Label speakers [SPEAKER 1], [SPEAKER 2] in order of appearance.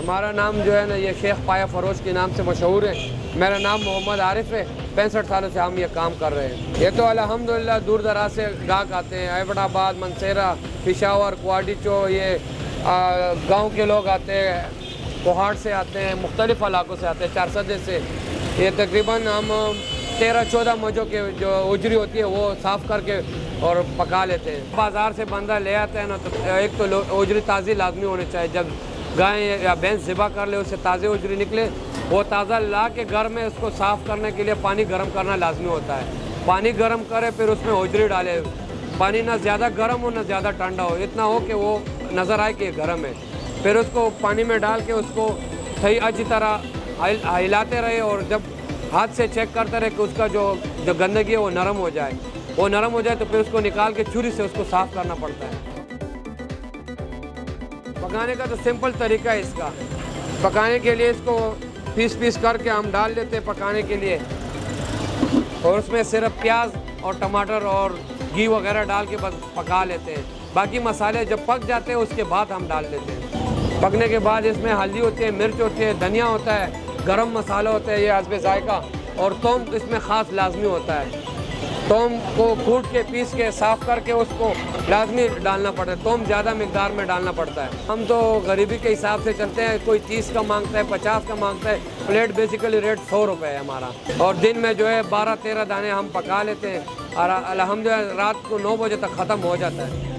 [SPEAKER 1] हमारा नाम जो है ना ये शेख पाया फरोश के नाम से मशहूर है। मेरा नाम मोहम्मद आरिफ है। 65 सालों से हम ये काम कर रहे हैं। ये तो अल्हम्दुलिल्लाह दूर दराज से ग्राहक आते हैं। एबटाबाद, मनसेरा, पिशावर, कुआडिचो, ये गांव के लोग आते हैं, कोहाट से आते हैं, मुख्तलिफ़ इलाकों से आते हैं, चारसदे से। ये तकरीबन हम 13-14 मजों के जो उजरी होती है वो साफ़ करके और पका लेते हैं। बाज़ार से बंदा ले आता है ना, तो एक तो उजरी ताज़ी लाजमी होनी चाहिए। जब गाय या भैंस ज़िबा कर ले, उससे ताज़ी उजरी निकले, वो ताज़ा ला के घर में उसको साफ़ करने के लिए पानी गर्म करना लाजमी होता है। पानी गर्म करे फिर उसमें उजरी डाले। पानी ना ज़्यादा गर्म हो ना ज़्यादा ठंडा हो, इतना हो कि वो नज़र आए कि ये गर्म है। फिर उसको पानी में डाल के उसको सही अच्छी तरह हिलाते रहे और जब हाथ से चेक करते रहे कि उसका जो गंदगी है वो नरम हो जाए। वो नरम हो जाए तो फिर उसको निकाल के छुरी से उसको साफ़ करना पड़ता है। पकाने का तो सिंपल तरीका है इसका। पकाने के लिए इसको पीस करके हम डाल देते हैं पकाने के लिए, और उसमें सिर्फ प्याज और टमाटर और घी वगैरह डाल के बस पका लेते हैं। बाकी मसाले जब पक जाते हैं उसके बाद हम डाल देते हैं। पकने के बाद इसमें हल्दी होती है, मिर्च होती है, धनिया होता है, गरम मसाला होता है, ये हस्बे जायका, और थोम इसमें ख़ास लाजमी होता है। थोम को कूट के पीस के साफ़ करके उसको लाजमी डालना पड़ता है। थोम ज़्यादा मिकदार में डालना पड़ता है। हम तो गरीबी के हिसाब से चलते हैं। कोई 30 का मांगता है, 50 का मांगता है। प्लेट बेसिकली रेट 100 रुपये है हमारा। और दिन में जो है 12-13 दाने हम पका लेते हैं और अल्हम्दुलिल्लाह रात को 9 बजे तक ख़त्म हो जाता है।